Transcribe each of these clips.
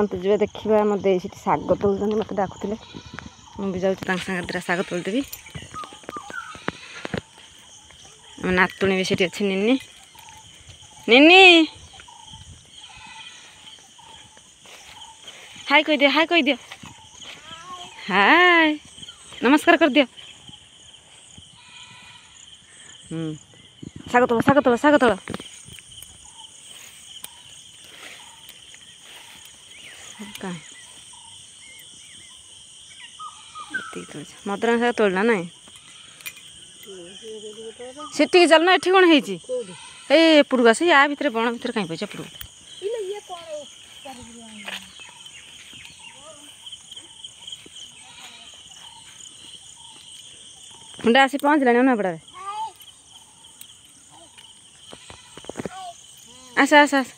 ଚାलନ୍ତୁ ଯିବା ଦେଖିବା ଆମ ଦେଇ ସେଠି ଶାଗ ତୋଳୁଛନ୍ତି ମୋତେ ଡାକୁଥିଲେ ମୁଁ ବି ଯାଉଛି ତାଙ୍କ ସାଙ୍ଗରେ ଦୁଇଟା ଶାଗ ତୋଳିଦେବି। ଆମ ନାତୁଣୀ ବି ସେଠି ଅଛି ନିନି ନିନି ହାଇ କହିଦିଅ ହାଇ କହିଦିଅ ହାଇ ନମସ୍କାର କରିଦିଅ। ଶାଗ ତୋଳ ଶାଗ ତୋଳ ଶାଗ ତୋଳ ମଦୁରା ଶାଗ ତୋଳିଲା ନାଇଁ ସେଠିକି ଚାଲୁନ ଏଠି କ'ଣ ହେଇଛି ଏଇ ଏପଟକୁ ଆସ ୟା ଭିତରେ ବଣ ଭିତରେ କାହିଁ ପଇଛ ଏପଟକୁ ହୁଣ୍ଡା ଆସି ପହଞ୍ଚିଲାଣି ଅନାପଡ଼ାରେ ଆସ ଆସ ଆସ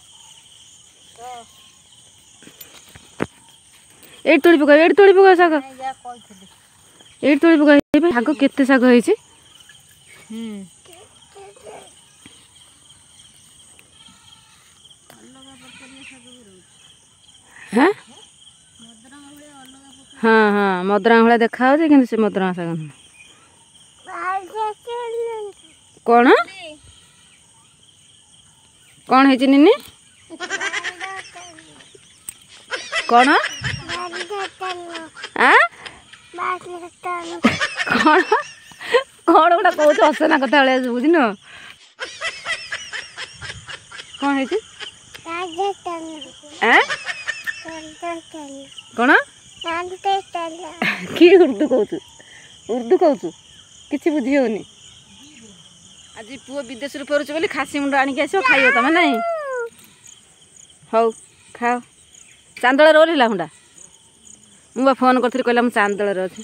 ଏଇଠି ତୋଳି ପକା ଶାଗ ଏଇଠି ତୋଳି ପକା ଶାଗ କେତେ ଶାଗ ହେଇଛି ହଁ ହଁ ମଦୁରା ଭଳିଆ ଦେଖା ହଉଛି କିନ୍ତୁ ସେ ମଦୁରା ଶାଗ ନୁହଁ। କ'ଣ କ'ଣ ହେଇଛି ନିନି କ'ଣ କ'ଣ କ'ଣ ଗୋଟେ କହୁଛୁ ଅସନା କଥା ଭଳିଆ ଶୁଭୁଛି ନୁହଁ କ'ଣ ହେଇଛି କ'ଣ କିଏ ଉର୍ଦ୍ଦୁ କହୁଛୁ କିଛି ବୁଝି ହେଉନି। ଆଜି ପୁଅ ବିଦେଶରୁ ଫେରୁଛି ବୋଲି ଖାସି ମୁଣ୍ଡ ଆଣିକି ଆସିବ ଖାଇବ ତମେ ନାଇଁ ହଉ ଖାଅ ଚାନ୍ଦଳରେ ଓହ୍ଲେଇଲା ହୁଣ୍ଡା ମୁଁ ବା ଫୋନ୍ କରିଥିଲି କହିଲା ମୁଁ ଚାନ୍ଦଳରେ ଅଛି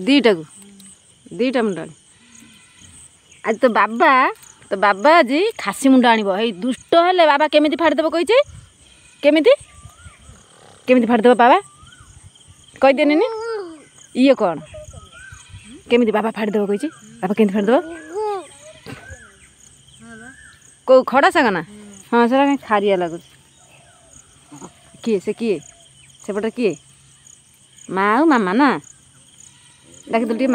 ଦିଟା ମୁଣ୍ଡ ଆଣି ଆଜି ତୋ ବାବା ଆଜି ଖାସି ମୁଣ୍ଡ ଆଣିବ ଏଇ ଦୁଷ୍ଟ ହେଲେ ବାବା କେମିତି ଫାଡ଼ିଦେବ କହିଛି କେମିତି ଫାଡ଼ିଦେବ ବାବା କହିଦେନି ଇଏ କ'ଣ କେମିତି ବାବା ଫାଡ଼ିଦେବ କହିଛି ବାବା କେମିତି ଫାଡ଼ିଦେବ କେଉଁ ଖଡ଼ା ଶାଗ ନା ହଁ ସେଟା କାହିଁ ଖାରିଆ ଲାଗୁଛି କିଏ ସେପଟେ କିଏ ମା ଆଉ ମାମା ନା ଡାକିଦେଲୁ ଟିକେ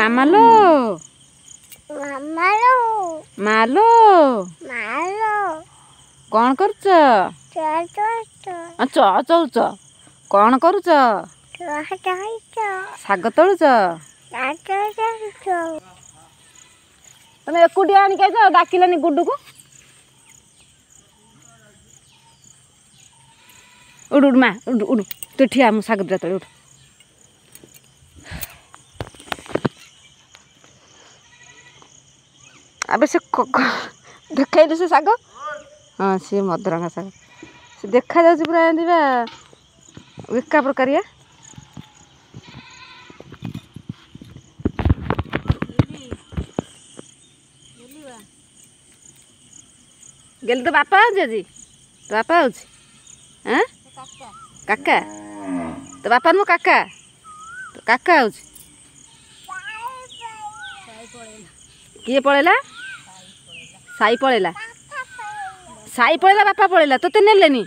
ମାଲୋ କ'ଣ କରୁଛ ଚଉଛ କ'ଣ କରୁଛ ଶାଗ ତୋଳୁଛ ତମେ ଏକୁଟିଆ ଆଣିକି ଆଇଛ ଡାକିଲାନି ଗୁଡୁକୁ ଉଠୁ ମା ଉଠୁ ତୁ ଠିଆ ମୁଁ ଶାଗ ଦିଟା ତଳେ ଉଠୁ ଆବେ ସେ ଦେଖାଇଲୁ ସେ ଶାଗ ହଁ ସିଏ ମଦୁରଙ୍ଗା ଶାଗ ସେ ଦେଖାଯାଉଛି ପୁରା ଏମିତି ବା ଏକା ପ୍ରକାରିଆ ଗେଲି ତୋ ବାପା ହେଉଛି ଆଜି ତୋ ବାପା ହେଉଛି କାକା ତୋ ବାପା ନୁହଁ କାକା ହେଉଛି କିଏ ପଳେଇଲା ସାଇ ପଳେଇଲା ବାପା ପଳେଇଲା ତୋତେ ନେଲେନି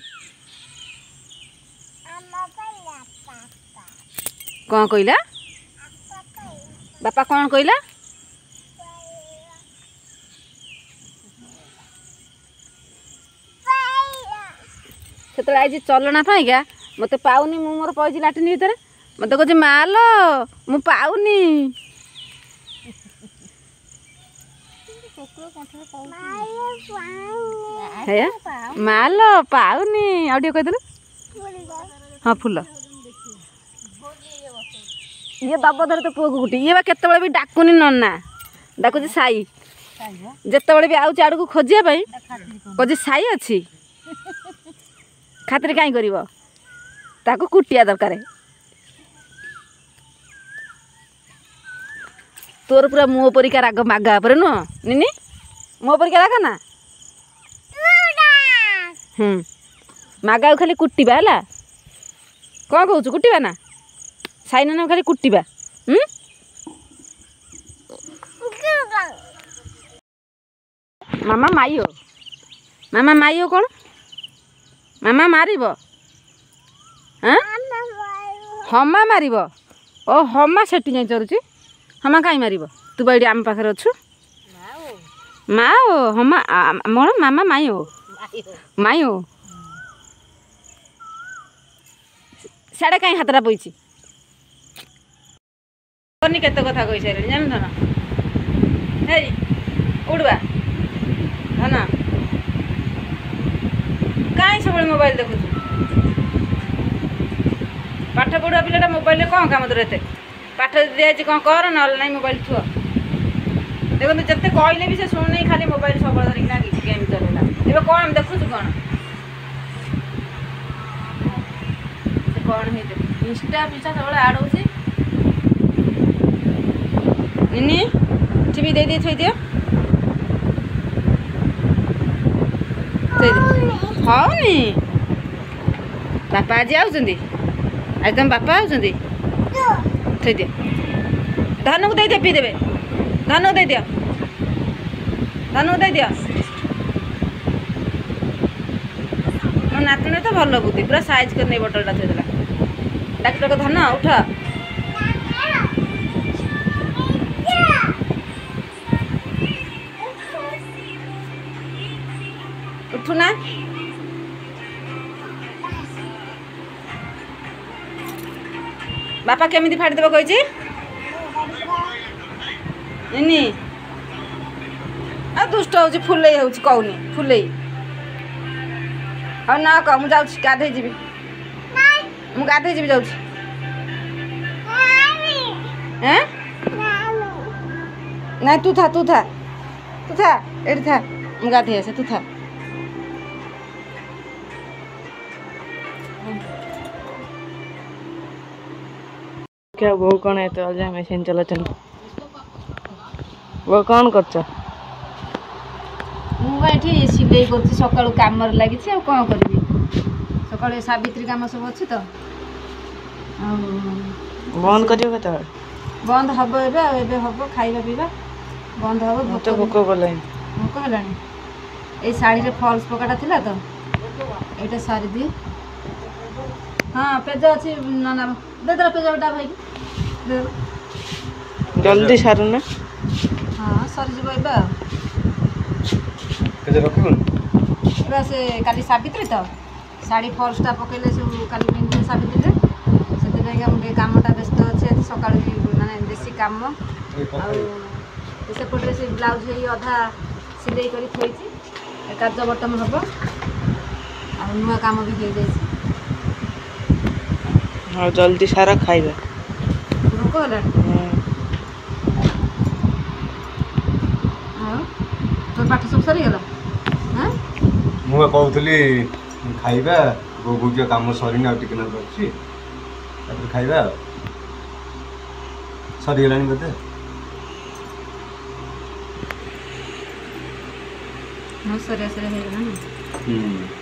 କ'ଣ କହିଲା ବାପା କ'ଣ କହିଲା ସେତେବେଳେ ଆଇଛି ଚଲଣା ପାଇଁକା ମୋତେ ପାଉନି ମୁଁ ମୋର ପଇଛି ଲାଟିନ୍ ଭିତରେ ମୋତେ କହୁଛି ମାଲୋ ମୁଁ ପାଉନି ମାଲୋ ପାଉନି ଆଉ ଟିକେ କହିଦେଲୁ ହଁ ଫୁଲ ଇଏ ଦବ ଧରେ ତୋ ପୁଅକୁ ଗୁଟି ଇଏ ବା କେତେବେଳେ ବି ଡାକୁନି ନନା ଡାକୁଛି ସାଇ ଯେତେବେଳେ ବି ଆଉଛି ଆଡ଼କୁ ଖୋଜିବା ପାଇଁ କହୁଛି ସାଇ ଅଛି ଖାତିର କାହିଁ କରିବ ତାକୁ କୁଟିଆ ଦରକାର ତୋର ପୁରା ମୋ ପରିକା ରାଗ ମାଗା ଉପରେ ନୁହଁ ନିନି ମୋ ପରିକା ରାଗ ନା ମାଗାକୁ ଖାଲି କୁଟିବା ହେଲା କ'ଣ କହୁଛୁ କୁଟିବା ନା ସାଇନା ଖାଲି କୁଟିବା ମାମା ମାଇଓ କ'ଣ मामा मारिब हाँ हमा मारिब ओ हमा सेठी जाई चरुची हमा काई मारिब तू बैठी आम पाखरे अच्छु माँ ओ हमा मोर मामा माई हो माई हो साड़े कहीं हाथटा पईची केते कथा कही सारे जान धन हे उड़वा धन कहीं सब मोबाइल देखु पाठ पढ़ुआ पिलाटा मोबाइल कौन काम तोर एत पाठ दिखाई कौन कर ना ना मोबाइल थुआ देखो जिते कहले भी से शुणुनी खाली मोबाइल सब धरिकिना गेम चलेगा ए कौन देखुच कौन कौन है इंस्टा पिछा सब आड हो टीवी दे दिए थी दियो हाँ नी बापा आज आज तुम बापा आउଛନ୍ତି थी दियो धनु को दे दियो पीदेवे धनु को दे दियो धनु को दे दियो मो नातुणी तो भल बुद्धि पूरा साइज कर नहीं बोतलटा थोड़ा डाक्टर को धन उठ उठुना बापा केमिति फाड़देव कही आ दुष्ट हो फुले कहूनी फुले हाँ ना कह मुझे गाधे जी मु गाधे जी जाऊँ ना तू था एठी था मु गाधे आसे तू था क्या वो कौन है तो आज मशीन चला चल वो कौन कर मुझे सिलाई कर सका कम लगी कौन करी सका सावित्री कम सब अच्छी तो बंद कर बंद हम एवं हम खाଇବା पीवा बंद हम तो भोक गला भोक है ये शाढ़ी रे फॉल्स पकाटा थिला तो यहाँ सारी दिए हाँ पेज अच्छी ना दे दे पेज गोटा भाई जल्दी सारू ना हाँ सरीज से काली सावित्री तो शाढ़ी फॉल्सटा पकड़े सब काली पिंधे सावित्री से मुझे कामटा व्यस्त अच्छे सका मानने देसी कम सेपटे से ब्लाउज है अधा सिलाई कर कार्य बटम हम नुआ कम भी हो जाए हाँ जल्दी सारा खाइबा भोक है तो पाठ सब सरीगला मुझे कहूली खाइबा बोबू कम सरी आ खाइबा सरीगला बोधे हाँ सरिया सरिया